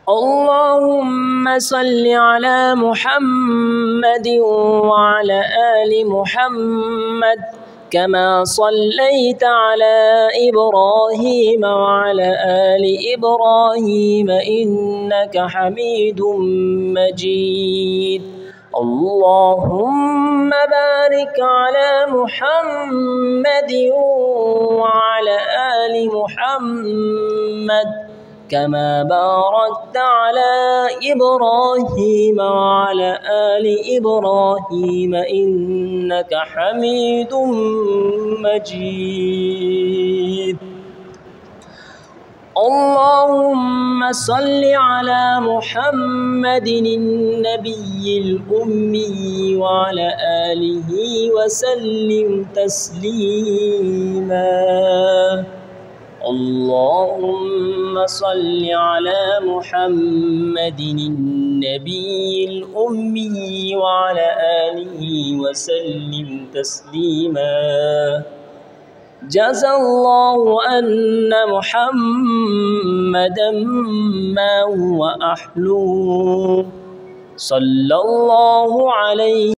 اللهم صل على محمد وعلى آل محمد كما صليت على إبراهيم وعلى آل إبراهيم إنك حميد مجيد. اللهم بارك على محمد وعلى آل محمد كما باركت على إبراهيم وعلى آل إبراهيم إنك حميد مجيد. اللهم صل على محمد النبي الأمي وعلى آله وسلم تسليما. اللهم صل على محمد النبي الأمي وعلى آله وسلم تسليما. جزى الله أن محمدا ما هو أهله صلى الله عليه